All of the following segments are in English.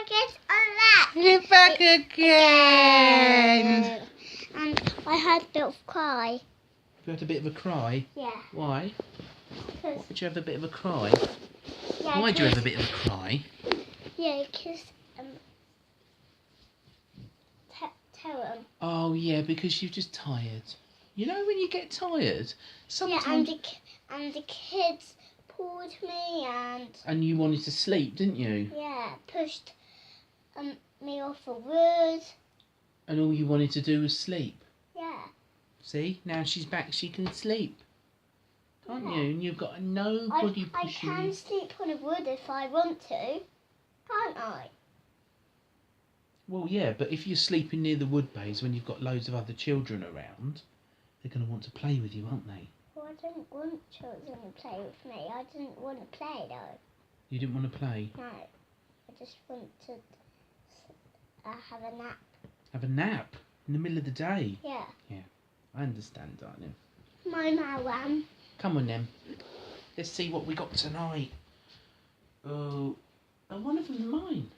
get a rat. You're back again. And I had a bit of cry. You had a bit of a cry? Yeah. Why? Cause, Did you have a bit of a cry? yeah, Why did you have a bit of a cry? Yeah, because tell them. Oh yeah, because you're just tired. You know when you get tired, sometimes. Yeah, and the kids pulled me And you wanted to sleep, didn't you? yeah, pushed me off a wood. And all you wanted to do was sleep. Yeah. See, now she's back, she can sleep. Can't Yeah. you? And you've got nobody pushing you. I can sleep on a wood if I want to, can't I? Well, yeah, but if you're sleeping near the wood bays when you've got loads of other children around, they're going to want to play with you, aren't they? Well, I don't want children to play with me. I didn't want to play, though. You didn't want to play? No. I just want to have a nap. Have a nap? In the middle of the day? Yeah. Yeah, I understand, darling. My Malam. Come on, then. Let's see what we got tonight. Oh, and one of them's mine.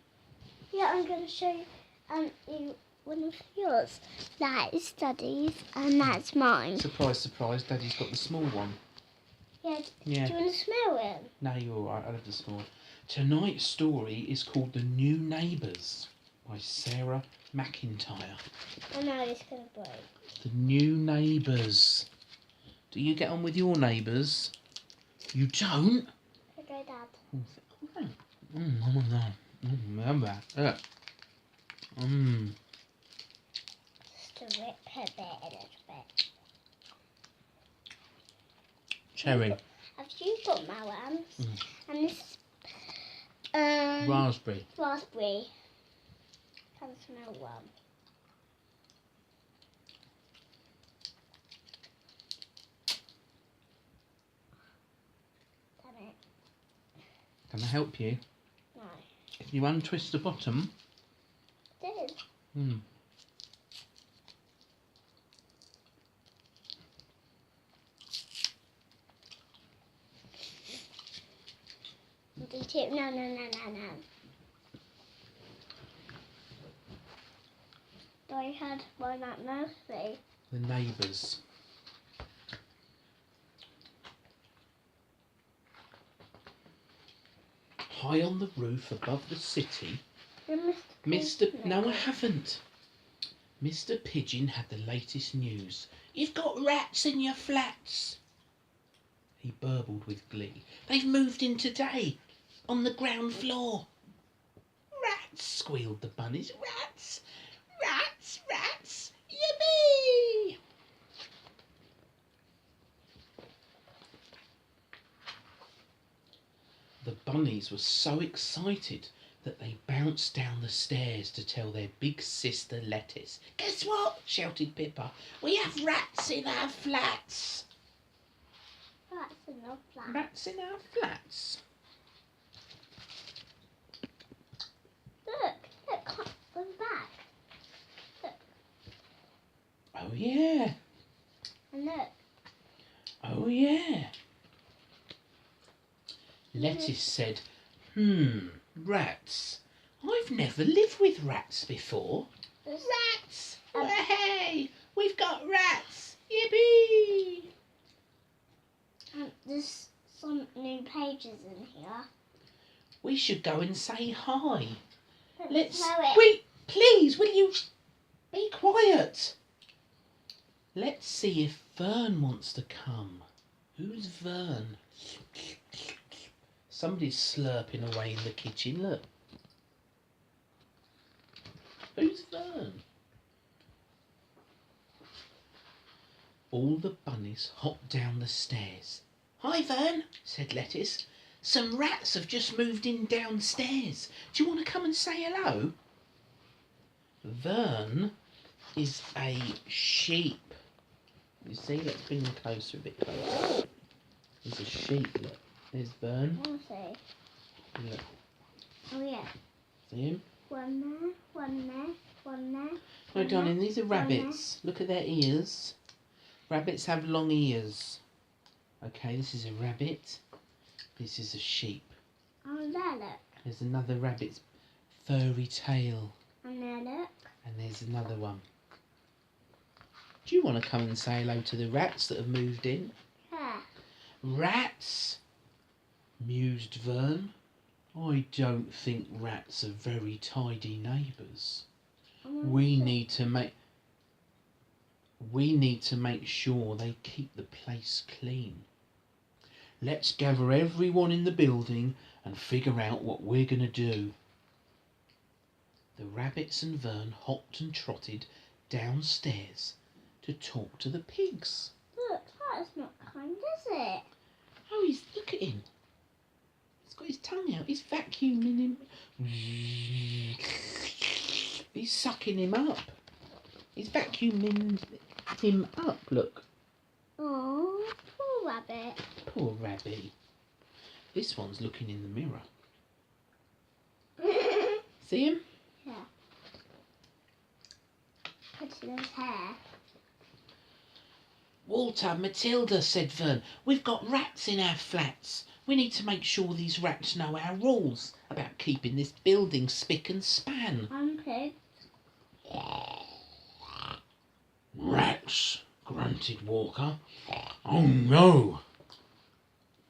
Yeah, I'm going to show you one of yours. That is Daddy's and that's mine. Surprise, surprise, Daddy's got the small one. Yeah, Yeah. do you want to smell it? No, you're alright, I love the small one. Tonight's story is called The New Neighbours by Sarah McIntyre. I know it's going to break. The New Neighbours. Do you get on with your neighbours? You don't? Okay, Dad. Remember. Just to rip her bit a little bit. Cherry. Have you got Malams? And this Raspberry. raspberry. Can smell one. Damn it. Can I help you? No. If you untwist the bottom. It is. No. I had one at nursery. The Neighbours. High on the roof above the city, No, I haven't. Mr. Pigeon had the latest news. You've got rats in your flats. He burbled with glee. They've moved in today, on the ground floor. Rats, squealed the bunnies. Rats, rats, rats. Yippee! The bunnies were so excited that they bounced down the stairs to tell their big sister Lettuce. Guess what? Shouted Pippa. We have rats in our flats. Rats in our flats. Rats in our flats. Look, come back. Look. Oh yeah. And look. Oh yeah. Lettuce said, rats. I've never lived with rats before. Rats! Hey, we've got rats! Yippee! There's some new pages in here. We should go and say hi. Let's smell it. Wait, please, will you be quiet? Let's see if Vern wants to come. Who's Vern? Somebody's slurping away in the kitchen, look. Who's Vern? All the bunnies hopped down the stairs. Hi, Vern, said Lettuce. Some rats have just moved in downstairs. Do you want to come and say hello? Vern is a sheep. You see, let's bring them closer, a bit closer. He's a sheep, look. There's Vern. I'll see. Look. Oh yeah. See him? One there, one there, one there. No, darling, these are rabbits. Look at their ears. Rabbits have long ears. Okay, this is a rabbit. This is a sheep. Oh, there, look. There's another rabbit's furry tail. And there, look. And there's another one. Do you want to come and say hello to the rats that have moved in? Yeah. Rats? Mused Vern. I don't think rats are very tidy neighbours. We need to make sure they keep the place clean. Let's gather everyone in the building and figure out what we're going to do. The rabbits and Vern hopped and trotted downstairs to talk to the pigs. Look, that is not kind, is it? Oh, look at him. He's got his tongue out. He's vacuuming him. He's sucking him up. He's vacuuming him up, look. Oh, poor rabbit. Poor rabbit. This one's looking in the mirror. See him? Yeah. Touching his hair. Walter, Matilda, said Vern, we've got rats in our flats. We need to make sure these rats know our rules about keeping this building spick and span. Okay. Rats, grunted Walker. Oh no!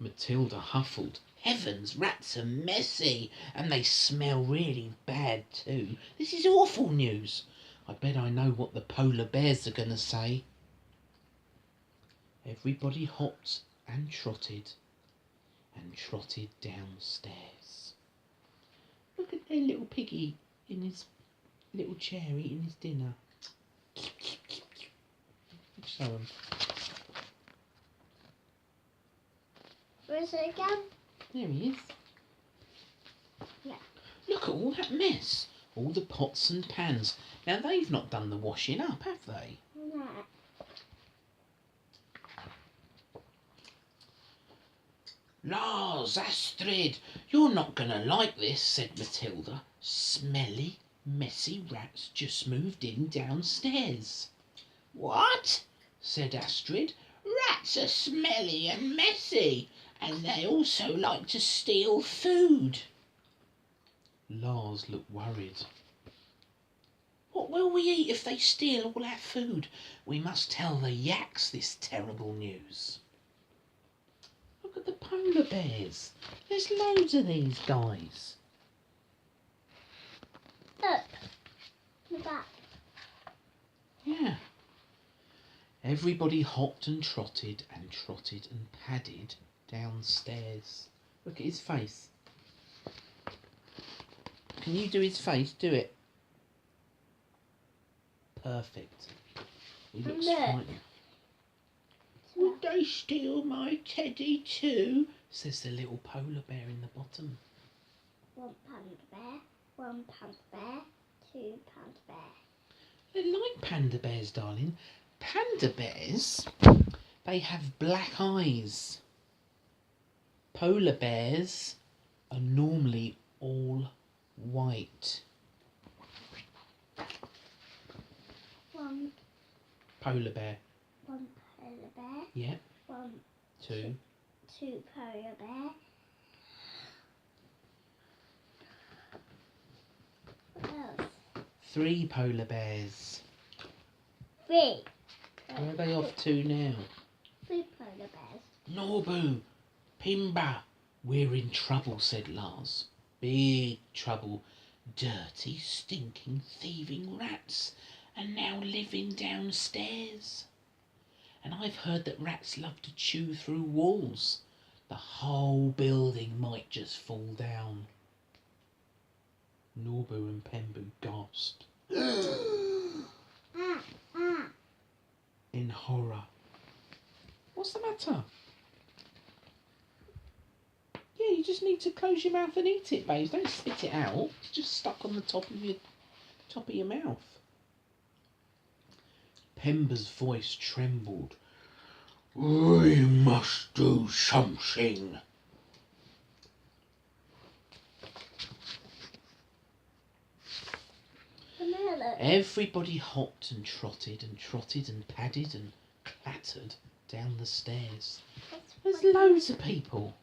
Matilda huffled. Heavens, rats are messy, and they smell really bad too. This is awful news. I bet I know what the polar bears are going to say. Everybody hopped and trotted downstairs. Look at their little piggy in his little chair eating his dinner. Show him. Where is it again? There he is. Yeah. Look at all that mess. All the pots and pans. Now they've not done the washing up, have they? No. Lars, Astrid, you're not going to like this, said Matilda. Smelly, messy rats just moved in downstairs. What? Said Astrid. Rats are smelly and messy, and they also like to steal food. Lars looked worried. What will we eat if they steal all our food? We must tell the yaks this terrible news. Look at the polar bears. There's loads of these guys. Look. The back. Yeah. Everybody hopped and trotted and padded downstairs. Look at his face. Can you do his face? Do it. Perfect. He looks frightened. Would they steal my teddy too? Says the little polar bear in the bottom. 1 panda bear, 1 panda bear, 2 panda bear. They're like panda bears, darling. Panda bears, they have black eyes. Polar bears are normally all white. 1 Polar bear. 1 polar bear. Yep. 1, 2. 2 polar bear. What else? 3 polar bears. 3. Where are they off to now? 3 polar bears. Norbu, Pimba, we're in trouble, said Lars. Big trouble. Dirty, stinking, thieving rats, and now living downstairs. And I've heard that rats love to chew through walls. The whole building might just fall down. Norbu and Pembu gasped in horror. What's the matter? Yeah, you just need to close your mouth and eat it, babes. Don't spit it out. It's just stuck on the top of your mouth. Pemba's voice trembled. We must do something. Everybody hopped and trotted and padded and clattered down the stairs. There's loads of people.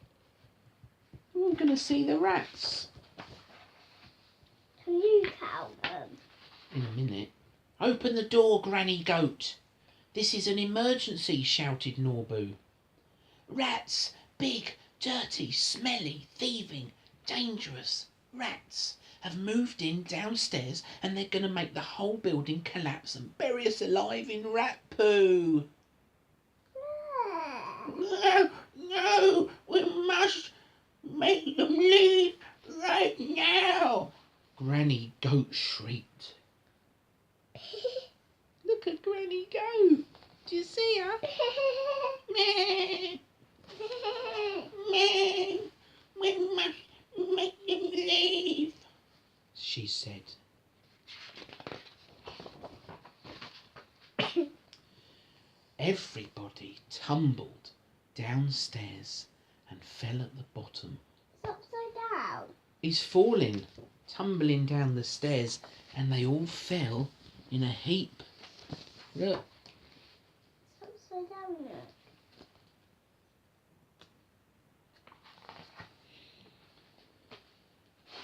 We're going to see the rats. Can you count them? In a minute. Open the door, Granny Goat. This is an emergency, shouted Norbu. Rats! Big, dirty, smelly, thieving, dangerous rats have moved in downstairs and they're going to make the whole building collapse and bury us alive in rat poo. No, no, we must make them leave right now, Granny Goat shrieked. Look at Granny Goat. Do you see her? Meh. Meh. We must make them leave, she said. Everybody tumbled downstairs and fell at the bottom. It's upside down. He's falling, tumbling down the stairs, and they all fell in a heap. Look. It's upside down, look.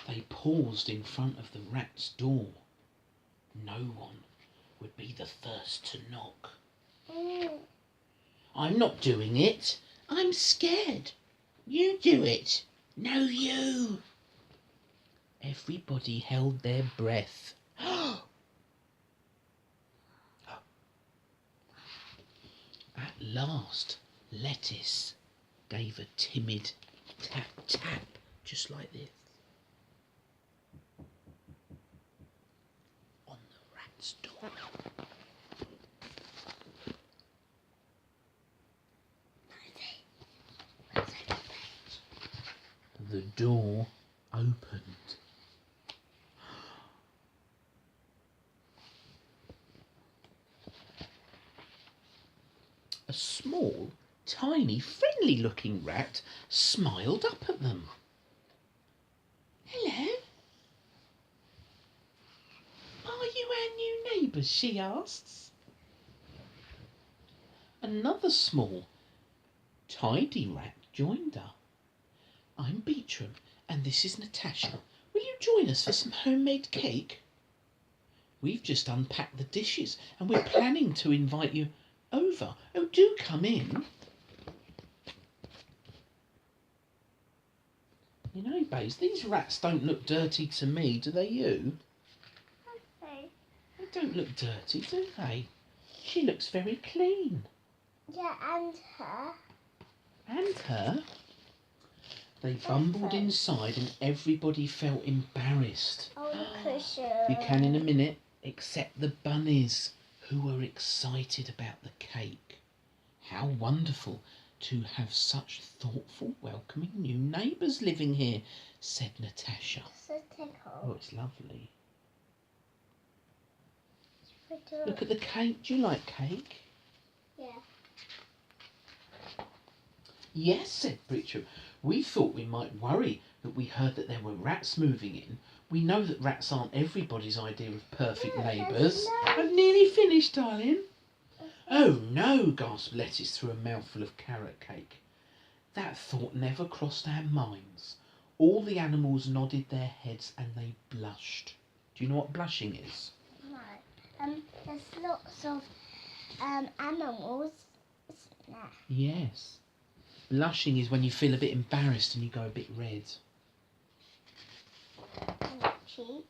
They paused in front of the rat's door. No one would be the first to knock. I'm not doing it. I'm scared. You do it. No, you. Everybody held their breath. At last, Lettuce gave a timid tap tap, just like this, on the rat's door. The door opened. A small, tiny, friendly-looking rat smiled up at them. Hello. Are you our new neighbours? She asks. Another small, tidy rat joined her. I'm Beecham, and this is Natasha. Will you join us for some homemade cake? We've just unpacked the dishes, and we're planning to invite you over. Oh, do come in. You know, Baze, these rats don't look dirty to me, do they you? Okay. They don't look dirty, do they? She looks very clean. Yeah, and her. And her? They bumbled inside and everybody felt embarrassed. Oh, the cushion. You can in a minute, except the bunnies, who were excited about the cake. How wonderful to have such thoughtful, welcoming new neighbours living here, said Natasha. It's a tickle. Oh, it's lovely. Look at the cake. Do you like cake? Yeah. Yes, said Pritchard. We thought we might worry that we heard that there were rats moving in. We know that rats aren't everybody's idea of perfect neighbours. I've nearly finished, darling. Oh no, gasped Lettuce through a mouthful of carrot cake. That thought never crossed our minds. All the animals nodded their heads and they blushed. Do you know what blushing is? No. There's lots of animals, isn't there? Yes. Blushing is when you feel a bit embarrassed and you go a bit red. And the cheek.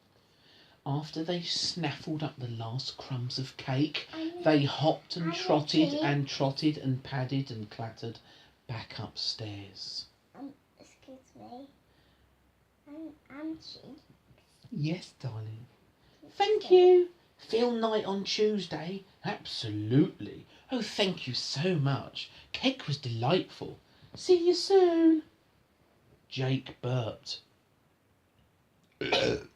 After they snaffled up the last crumbs of cake, they hopped and trotted and trotted and padded and clattered back upstairs. Excuse me. And cheek. Yes, darling. Thank you. Phil night on Tuesday? Absolutely. Oh, thank you so much. Cake was delightful. See you soon. Jake burped. Oh,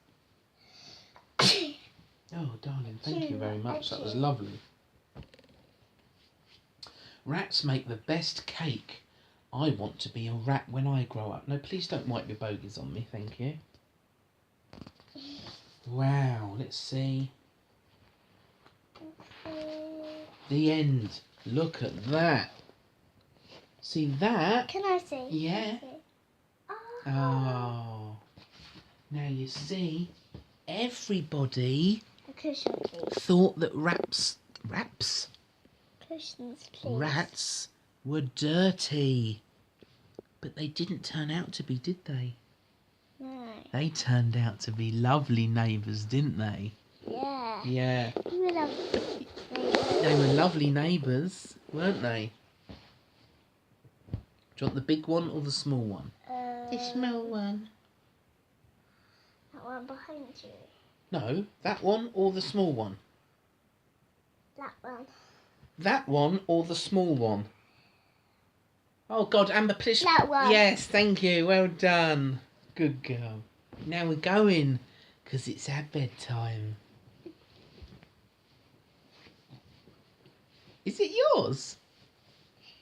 darling, thank you very much. That was lovely. Rats make the best cake. I want to be a rat when I grow up. No, please don't wipe your bogies on me, thank you. Wow, let's see. The end. Look at that. See that? Can I see? Yeah. Can I see? Oh. Now you see, Everybody A cushion, please. thought that Cushions, please. rats were dirty. But they didn't turn out to be, did they? No. They turned out to be lovely neighbours, didn't they? Yeah. Yeah. You will have They were lovely neighbours, weren't they? Do you want the big one or the small one? The small one. That one behind you. No, that one or the small one? That one. That one or the small one? Oh God, Amber, please. That one. Yes, thank you. Well done. Good girl. Now we're going, because it's our bedtime. Is it yours?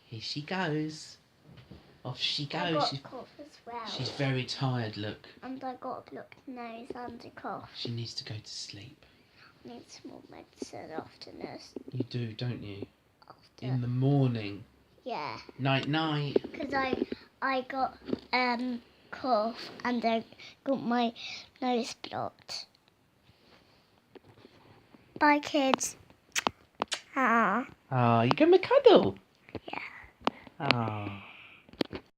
Here she goes. Off she goes. I got a cough as well. She's very tired, look. And I got a blocked nose and a cough. She needs to go to sleep. I need some more medicine after this. You do, don't you? After. In the morning. Yeah. Night night. Because I got cough and I got my nose blocked. Bye, kids. Ah. Ah, you give me a cuddle? Yeah. Ah.